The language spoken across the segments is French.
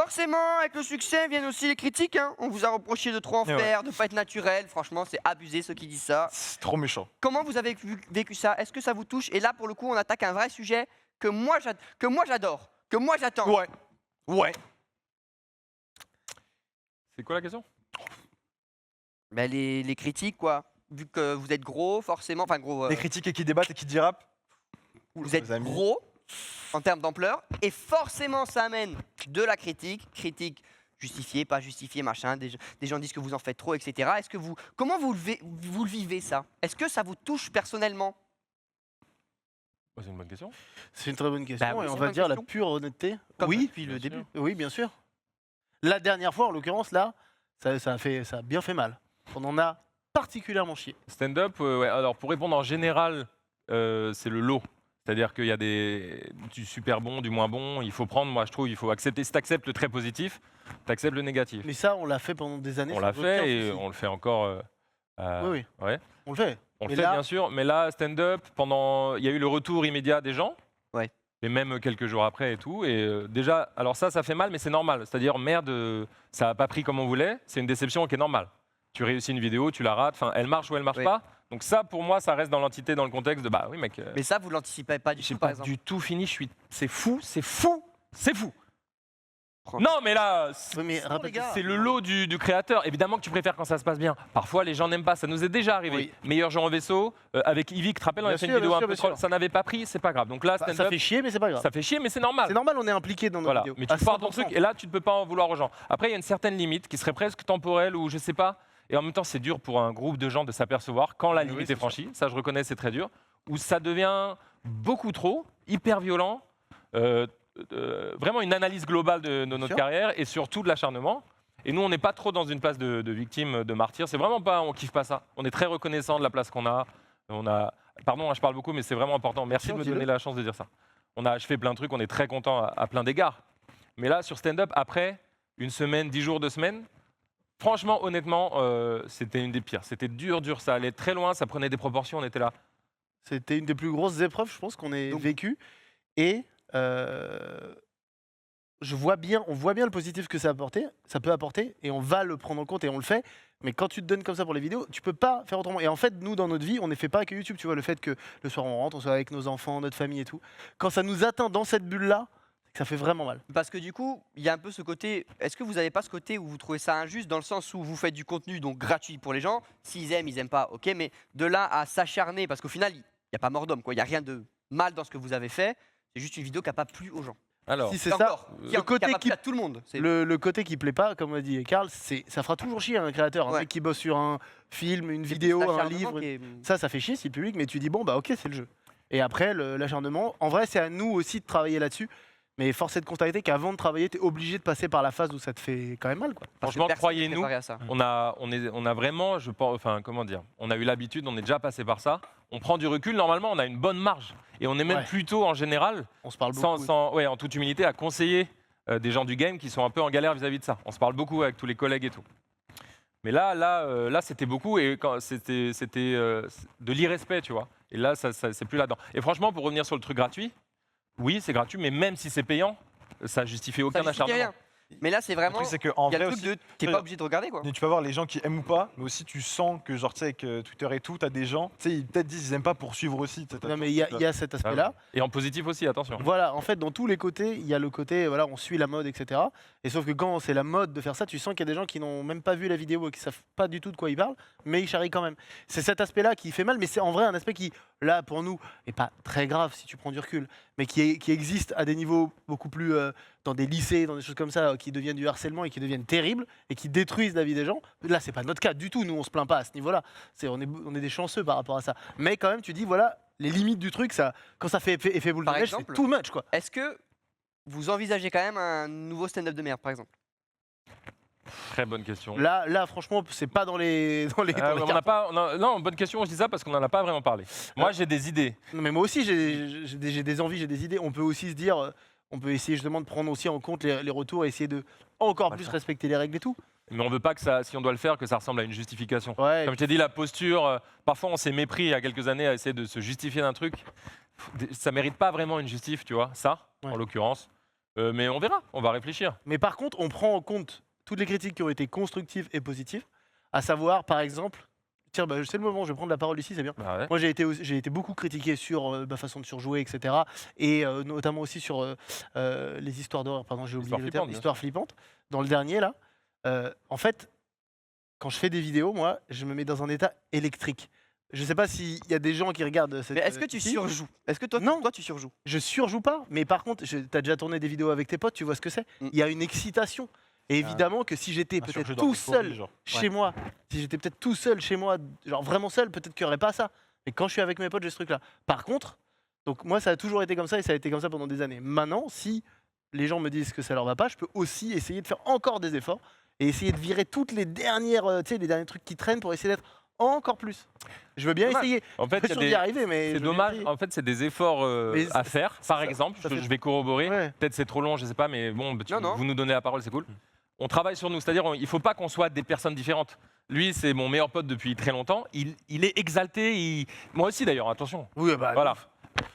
Forcément, avec le succès viennent aussi les critiques. Hein. On vous a reproché de trop en faire, de pas être naturel. Franchement, c'est abusé ceux qui disent ça. C'est trop méchant. Comment vous avez vécu ça? Est-ce que ça vous touche? Et là, pour le coup, on attaque un vrai sujet que moi j'adore, que moi j'attends. Ouais. Ouais. C'est quoi la question? Ben, les critiques, quoi. Vu que vous êtes gros, forcément, enfin gros, Les critiques et qui débattent et qui disent rap. vous êtes gros en termes d'ampleur, et forcément ça amène de la critique justifiée, pas justifiée, machin, des gens disent que vous en faites trop, etc. Comment vous le vivez ça? Est-ce que ça vous touche personnellement? Bah, c'est une bonne question. C'est une très bonne question oui, et c'est on une va bonne dire la question. pure honnêteté. Comme Oui, depuis le bien début. sûr. oui, bien sûr. La dernière fois, en l'occurrence, là, ça a bien fait mal. On en a particulièrement chié. Stand-up, ouais. Alors pour répondre en général, c'est le lot. C'est-à-dire qu'il y a du super bon, du moins bon. Il faut prendre, moi je trouve, il faut accepter. Si tu acceptes le très positif, tu acceptes le négatif. Mais ça, on l'a fait pendant des années. On sans l'a aucun fait et souci. on le fait encore. Oui, oui, Ouais. on le fait. On le Mais fait là- bien sûr, mais là, stand-up, il y a eu le retour immédiat des gens. Ouais. Mais même quelques jours après et tout. Et déjà, alors ça fait mal, mais c'est normal. C'est-à-dire, merde, ça n'a pas pris comme on voulait. C'est une déception qui est normale. Tu réussis une vidéo, tu la rates, enfin, elle marche ou elle marche Oui. pas. Donc ça, pour moi, ça reste dans l'entité, dans le contexte de bah oui, mec. Mais ça, vous l'anticipez pas du J'ai tout, par pas exemple. du tout fini. C'est fou, c'est fou, c'est fou. Franchement. Non, mais là, Oui, mais bon, rappelle- les gars. c'est le lot du créateur. Évidemment que tu préfères quand ça se passe bien. Parfois, les gens n'aiment pas. Ça nous est déjà arrivé. Oui. Meilleur jeu en vaisseau, avec Yvick, tu te rappelles, on Bien a fait une sûr, vidéo bien un sûr, peu bien sûr. troll. Ça n'avait pas pris, c'est pas grave. Donc là, Bah, ça stand-up, fait chier, mais c'est pas grave. ça fait chier, mais c'est normal. C'est normal, on est impliqué dans nos Voilà. vidéos. Mais tu À pars ton 100%. truc et là, tu ne peux pas en vouloir aux gens. Après, il y a une certaine limite qui serait presque temporelle ou je sais pas. Et en même temps, c'est dur pour un groupe de gens de s'apercevoir quand la Oui, limite c'est est franchie. Ça, je reconnais, c'est très dur. Où ça devient beaucoup trop, hyper violent. Vraiment une analyse globale de notre sûr. carrière et surtout de l'acharnement. Et nous, on n'est pas trop dans une place de victime, de martyr. C'est vraiment pas, on kiffe pas ça. On est très reconnaissant de la place qu'on a. Pardon, hein, je parle beaucoup, mais c'est vraiment important. Merci sûr, de me dis-le. donner la chance de dire ça. Je fais plein de trucs, on est très content à plein d'égards. Mais là, sur stand-up, après une semaine, 10 jours, 2 semaines, franchement, honnêtement, c'était une des pires. C'était dur, ça allait très loin, ça prenait des proportions, on était là. C'était une des plus grosses épreuves, je pense, qu'on ait Donc- vécues. Et on voit bien le positif que ça peut apporter, et on va le prendre en compte et on le fait. Mais quand tu te donnes comme ça pour les vidéos, tu peux pas faire autrement. Et en fait, nous, dans notre vie, on ne fait pas que YouTube. Tu vois, le fait que le soir on rentre, on soit avec nos enfants, notre famille et tout. Quand ça nous atteint dans cette bulle-là, c'est que ça fait vraiment mal. Parce que du coup, il y a un peu ce côté. Est-ce que vous n'avez pas ce côté où vous trouvez ça injuste dans le sens où vous faites du contenu donc gratuit pour les gens? S'ils aiment, ils aiment pas, ok. Mais de là à s'acharner, parce qu'au final, il n'y a pas mort d'homme, quoi. Il n'y a rien de mal dans ce que vous avez fait. C'est juste une vidéo qui n'a pas plu aux gens. Alors, Si c'est Et ça, encore, qui le a côté pas plu qui à tout le monde. C'est- Le côté qui plaît pas, comme a dit Karl, ça fera toujours chier un créateur, un Ouais. mec qui bosse sur un film, une c'est vidéo, plus un l'acharnement livre. qui est- Ça fait chier si le public, mais tu dis bon bah ok c'est le jeu. Et après l'acharnement, en vrai c'est à nous aussi de travailler là-dessus. Mais force est de constater qu'avant de travailler, tu es obligé de passer par la phase où ça te fait quand même mal, quoi. parce que franchement, personne n'est croyez-nous, préparé à ça. on a vraiment, je pense, enfin, comment dire, on a eu l'habitude, on est déjà passé par ça. On prend du recul, normalement, on a une bonne marge. Et on est même Ouais. plutôt, en général, On se parle beaucoup. en toute humilité, à conseiller des gens du game qui sont un peu en galère vis-à-vis de ça. On se parle beaucoup avec tous les collègues et tout. Mais là, c'était beaucoup et c'était de l'irrespect, tu vois. Et là, c'est plus là-dedans. Et franchement, pour revenir sur le truc gratuit, oui, c'est gratuit, mais même si c'est payant, ça justifie Ça aucun justifie acharnement. rien. Mais là, c'est Le vraiment. truc, c'est qu'en Il y a vrai le truc aussi, de. T'es pas obligé de regarder, quoi. tu peux avoir les gens qui aiment ou pas, mais aussi tu sens que, genre, tu sais, avec Twitter et tout, t'as des gens, tu sais, ils peut-être disent qu'ils aiment pas pour suivre aussi. Non mais il y a cet aspect-là. Et en positif aussi, attention. Voilà, en fait, dans tous les côtés, il y a le côté, voilà, on suit la mode, etc. Et sauf que quand c'est la mode de faire ça, tu sens qu'il y a des gens qui n'ont même pas vu la vidéo et qui savent pas du tout de quoi ils parlent, mais ils charrient quand même. C'est cet aspect-là qui fait mal, mais c'est en vrai un aspect qui, là, pour nous, est pas très grave si tu prends du recul, mais qui existe à des niveaux beaucoup plus dans des lycées, dans des choses comme ça, qui deviennent du harcèlement et qui deviennent terribles et qui détruisent la vie des gens. Là, c'est pas notre cas du tout. Nous, on se plaint pas à ce niveau-là. On est des chanceux par rapport à ça. Mais quand même, tu dis, voilà, les limites du truc, ça, quand ça fait effet boule de Par neige, c'est exemple too much, quoi. Est-ce que vous envisagez quand même un nouveau stand-up de merde, par exemple? Très bonne question. Là, franchement, c'est pas dans les. Dans les On n'a pas, non, bonne question, je dis ça parce qu'on n'en a pas vraiment parlé. Moi, j'ai des idées. Non, mais moi aussi, j'ai des envies, j'ai des idées. On peut aussi se dire, on peut essayer justement de prendre aussi en compte les retours et essayer de encore plus respecter les règles et tout. Mais on veut pas que ça, si on doit le faire, que ça ressemble à une justification. Ouais. Comme je t'ai dit, la posture, parfois on s'est mépris il y a quelques années à essayer de se justifier d'un truc. Ça mérite pas vraiment une justif, tu vois, ça, Ouais. en l'occurrence. Mais on verra, on va réfléchir. Mais par contre, on prend en compte toutes les critiques qui ont été constructives et positives, à savoir, par exemple, tiens, bah, c'est le moment, je vais prendre la parole ici, c'est bien. Bah ouais. Moi, j'ai été beaucoup critiqué sur ma façon de surjouer, etc. Et notamment aussi sur les histoires d'horreur, pardon, j'ai oublié Histoires le terme, flippantes, bien histoires flippantes. Dans le dernier, là, en fait, quand je fais des vidéos, moi, je me mets dans un état électrique. Je sais pas s'il y a des gens qui regardent cette Mais est-ce que tu ici. surjoues? Est-ce que toi, Non. toi tu surjoues? Je surjoue pas, mais par contre, t'as déjà tourné des vidéos avec tes potes, tu vois ce que c'est. Mm. Il y a une excitation. Et évidemment que si j'étais Un peut-être surjeu dans tout les fourmis, seul genre. chez moi, si j'étais peut-être tout seul chez moi, genre vraiment seul, peut-être qu'il n'y aurait pas ça. Mais quand je suis avec mes potes, j'ai ce truc-là. Par contre, donc moi, ça a toujours été comme ça et ça a été comme ça pendant des années. Maintenant, si les gens me disent que ça leur va pas, je peux aussi essayer de faire encore des efforts et essayer de virer toutes les dernières, tu sais, les derniers trucs qui traînent pour essayer d'être encore plus. Je veux bien Dommage. essayer. En fait, Je il y a suis sûr d'y des- arriver, mais c'est je veux bien dommage. essayer. En fait, c'est des efforts Mais à faire. Par exemple, ça fait- je vais corroborer. Ouais. Peut-être c'est trop long, je sais pas, mais bon, Non, non. vous nous donnez la parole, c'est cool. On travaille sur nous, c'est-à-dire il faut pas qu'on soit des personnes différentes. Lui, c'est mon meilleur pote depuis très longtemps. Il est exalté. Moi aussi d'ailleurs, attention. Oui, bah, Voilà.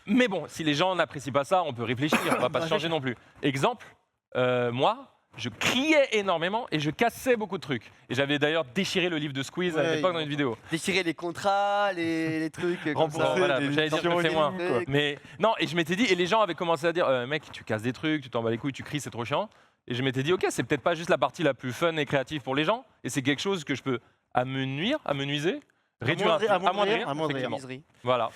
Mais bon, si les gens n'apprécient pas ça, on peut réfléchir. On va pas Bah, se changer non plus. Exemple, moi, je criais énormément et je cassais beaucoup de trucs. Et j'avais d'ailleurs déchiré le livre de Squeeze à Ouais, l'époque il- dans une vidéo. Déchirer les contrats, les trucs comme Rembourser ça. Voilà, les j'allais dire, je le fais éditions moins. et tout, quoi. Mais non, et je m'étais dit, et les gens avaient commencé à dire, mec, tu casses des trucs, tu t'en bats les couilles, tu cries, c'est trop chiant. Et je m'étais dit, ok, c'est peut-être pas juste la partie la plus fun et créative pour les gens, et c'est quelque chose que je peux amenuiser, réduire un peu, amoindrir, effectivement. Misery. Voilà.